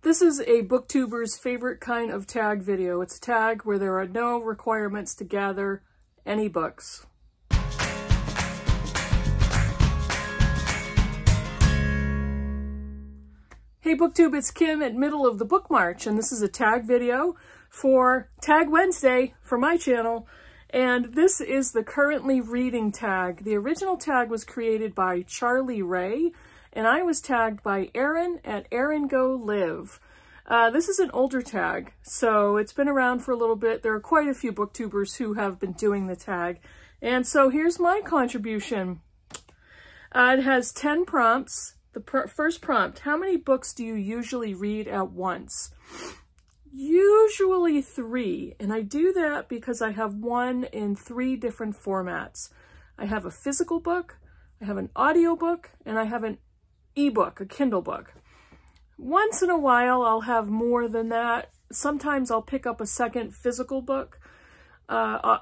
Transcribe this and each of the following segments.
This is a booktuber's favorite kind of tag video. It's a tag where there are no requirements to gather any books. Hey Booktube, it's Kim at middle of the book march, and this is a tag video for Tag Wednesday for my channel. And this is the currently reading tag. The original tag was created by Charlie Ray, and I was tagged by Erin at Erin Go Live. This is an older tag, so it's been around for a little bit. There are quite a few booktubers who have been doing the tag. And so here's my contribution. It has 10 prompts. The first prompt, how many books do you usually read at once? Usually 3, and I do that because I have one in 3 different formats. I have a physical book, I have an audio book, and I have an ebook, a Kindle book. Once in a while, I'll have more than that. Sometimes I'll pick up a second physical book. I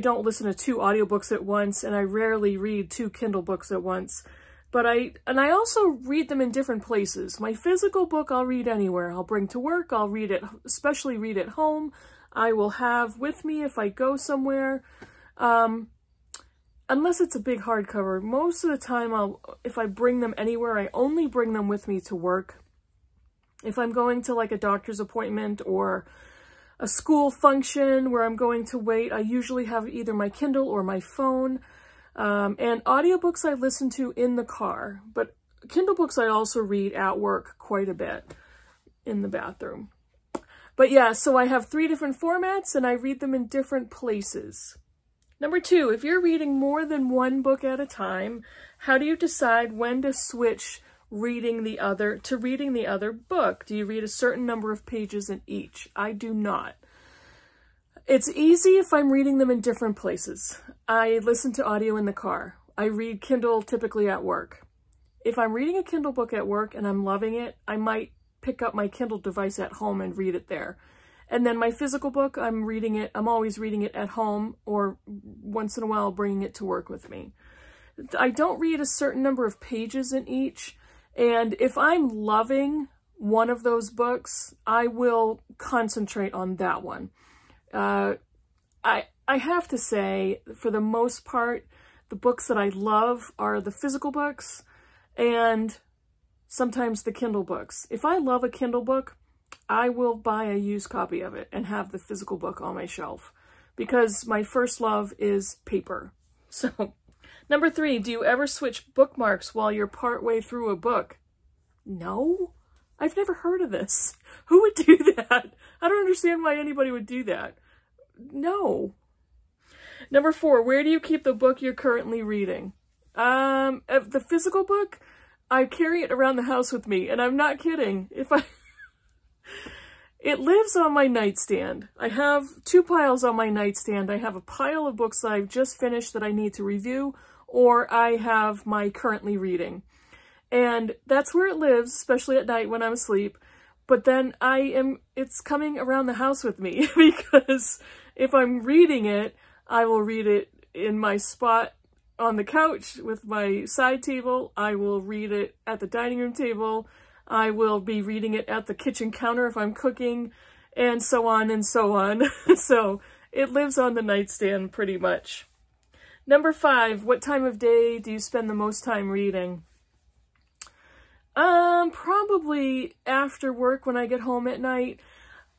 don't listen to 2 audiobooks at once, and I rarely read 2 Kindle books at once. But I also read them in different places. My physical book I'll read anywhere. I'll bring to work, I'll read it, especially read at home. I will have with me if I go somewhere. Unless it's a big hardcover. Most of the time, if I bring them anywhere, I only bring them with me to work. If I'm going to like a doctor's appointment or a school function where I'm going to wait, I usually have either my Kindle or my phone. And audiobooks I listen to in the car, but Kindle books I also read at work quite a bit in the bathroom. But yeah, so I have 3 different formats and I read them in different places. Number 2, if you're reading more than 1 book at a time, how do you decide when to switch reading the other book? Do you read a certain number of pages in each? I do not. It's easy if I'm reading them in different places. I listen to audio in the car. I read Kindle typically at work. If I'm reading a Kindle book at work and I'm loving it, I might pick up my Kindle device at home and read it there. And then my physical book, I'm always reading it at home, or once in a while bringing it to work with me. I don't read a certain number of pages in each, and if I'm loving one of those books, I will concentrate on that one. I have to say, for the most part, the books that I love are the physical books and sometimes the Kindle books. If I love a Kindle book, I will buy a used copy of it and have the physical book on my shelf because my first love is paper. So, number 3, do you ever switch bookmarks while you're partway through a book? No, I've never heard of this. Who would do that? I don't understand why anybody would do that. No. Number 4, where do you keep the book you're currently reading? The physical book, I carry it around the house with me, and I'm not kidding. It lives on my nightstand. I have 2 piles on my nightstand. I have a pile of books that I've just finished that I need to review, or I have my currently reading. And that's where it lives, especially at night when I'm asleep. But then it's coming around the house with me because if I'm reading it, I will read it in my spot on the couch with my side table. I will read it at the dining room table. I will be reading it at the kitchen counter if I'm cooking, and so on and so on. So it lives on the nightstand pretty much. Number 5, what time of day do you spend the most time reading? Probably after work when I get home at night.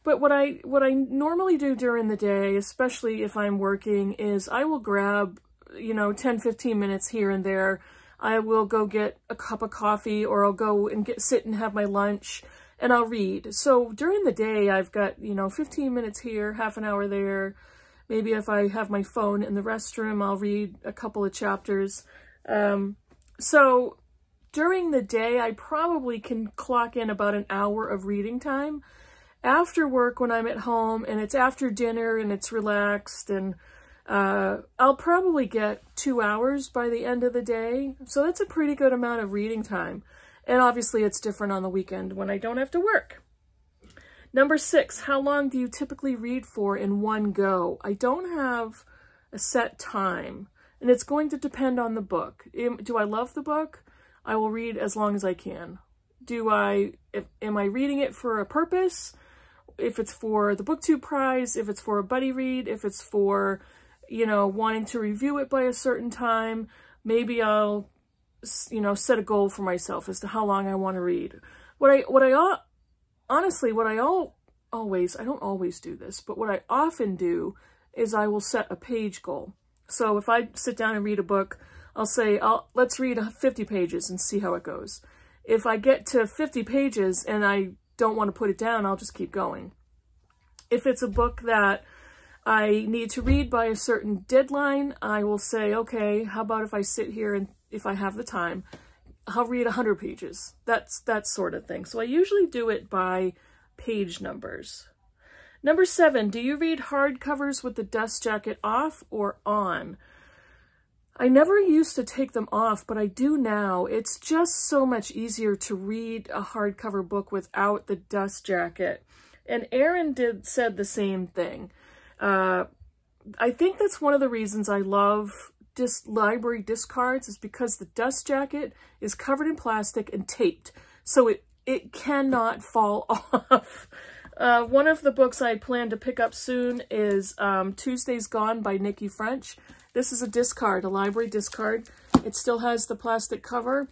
But what I normally do during the day, especially if I'm working, is I will grab, 10-15 minutes here and there. I will go get a cup of coffee, or I'll go and sit and have my lunch, and I'll read. So during the day, I've got, 15 minutes here, half an hour there. Maybe if I have my phone in the restroom, I'll read a couple of chapters. So during the day, I probably can clock in about an hour of reading time. After work, when I'm at home, and it's after dinner, and it's relaxed, and I'll probably get 2 hours by the end of the day. So that's a pretty good amount of reading time. And obviously it's different on the weekend when I don't have to work. Number 6, how long do you typically read for in one go? I don't have a set time, and it's going to depend on the book. Do I love the book? I will read as long as I can. Do I am I reading it for a purpose? If it's for the BookTube prize, if it's for a buddy read, if it's for, you know, wanting to review it by a certain time, maybe I'll, you know, set a goal for myself as to how long I want to read. Honestly, I don't always do this, but what I often do is I will set a page goal. So if I sit down and read a book, I'll say, let's read 50 pages and see how it goes. If I get to 50 pages and I don't want to put it down, I'll just keep going. If it's a book that I need to read by a certain deadline, I will say, okay, how about if I sit here and if I have the time, I'll read 100 pages. That sort of thing. So I usually do it by page numbers. Number 7, do you read hardcovers with the dust jacket off or on? I never used to take them off, but I do now. It's just so much easier to read a hardcover book without the dust jacket. And Erin said the same thing. I think that's one of the reasons I love library discards, is because the dust jacket is covered in plastic and taped, so it cannot fall off. One of the books I plan to pick up soon is Tuesday's Gone by Nikki French. This is a discard, a library discard. It still has the plastic cover.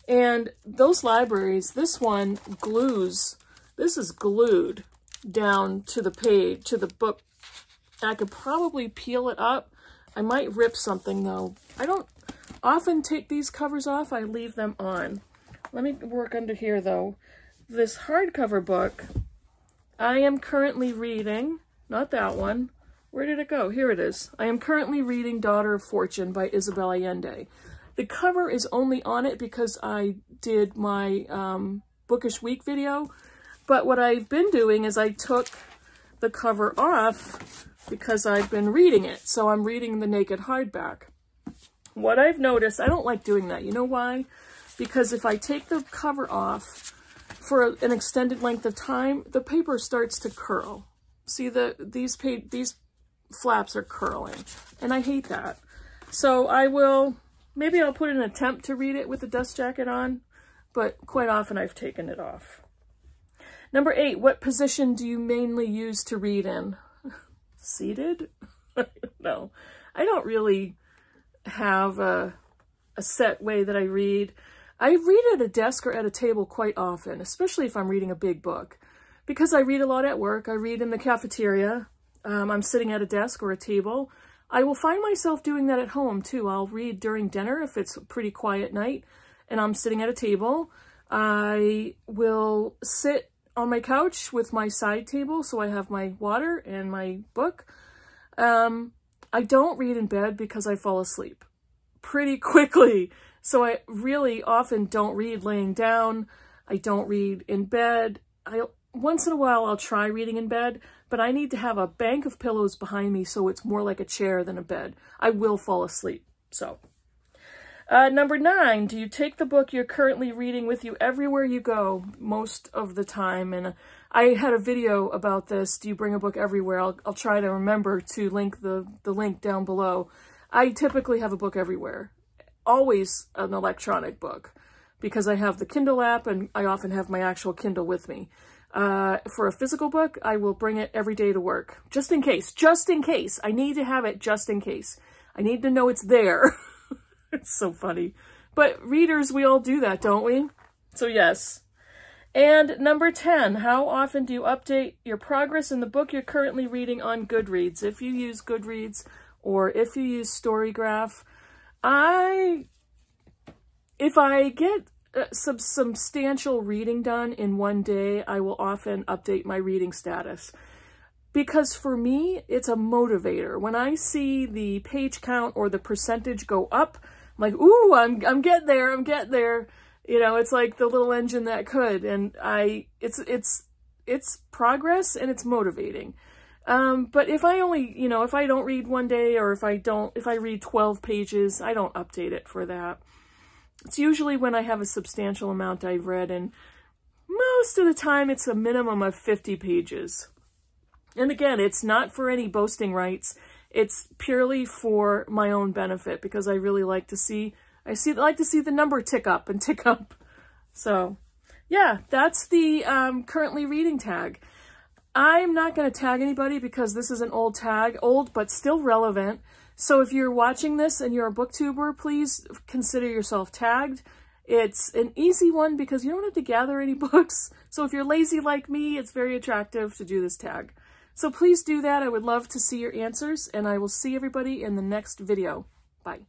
And those libraries, this one glues, this is glued down to the page, to the book. I could probably peel it up. I might rip something though. I don't often take these covers off, I leave them on. Let me work under here though. This hardcover book, I am currently reading, not that one. Where did it go? Here it is. I am currently reading Daughter of Fortune by Isabel Allende. The cover is only on it because I did my Bookish Week video, but what I've been doing is I took the cover off because I've been reading it. So I'm reading the naked hardback. What I've noticed, I don't like doing that. You know why? Because if I take the cover off for an extended length of time, the paper starts to curl. See, these flaps are curling, and I hate that. So maybe I'll put an attempt to read it with the dust jacket on, but quite often I've taken it off. Number 8, what position do you mainly use to read in? Seated? No, I don't really have a set way that I read. I read at a desk or at a table quite often, especially if I'm reading a big book. Because I read a lot at work, I read in the cafeteria, I'm sitting at a desk or a table. I will find myself doing that at home too. I'll read during dinner if it's a pretty quiet night and I'm sitting at a table. I will sit on my couch with my side table, so I have my water and my book. I don't read in bed because I fall asleep pretty quickly. So I really often don't read laying down. I don't read in bed. Once in a while I'll try reading in bed, but I need to have a bank of pillows behind me so it's more like a chair than a bed. I will fall asleep. So, number 9, do you take the book you're currently reading with you everywhere you go? Most of the time. And I had a video about this. Do you bring a book everywhere? I'll try to remember to link the link down below. I typically have a book everywhere. Always an electronic book, because I have the Kindle app and I often have my actual Kindle with me. For a physical book, I will bring it every day to work, just in case. Just in case. I need to have it just in case. I need to know it's there. It's so funny. But readers, we all do that, don't we? So yes. And number 10, how often do you update your progress in the book you're currently reading on Goodreads? If you use Goodreads or if you use Storygraph, if I get some substantial reading done in one day, I will often update my reading status. Because for me, it's a motivator. When I see the page count or the percentage go up, I'm like, ooh, I'm getting there, I'm getting there. You know, it's like the little engine that could. And it's progress and it's motivating. But if I only, if I don't read one day, or if I read 12 pages, I don't update it for that. It's usually when I have a substantial amount I've read, and most of the time it's a minimum of 50 pages. And again, it's not for any boasting rights. It's purely for my own benefit, because I really like to see, like to see the number tick up and tick up. So yeah, that's the currently reading tag. I'm not going to tag anybody because this is an old tag, old but still relevant. So if you're watching this and you're a booktuber, please consider yourself tagged. It's an easy one because you don't have to gather any books. So if you're lazy like me, it's very attractive to do this tag. So please do that. I would love to see your answers, and I will see everybody in the next video. Bye.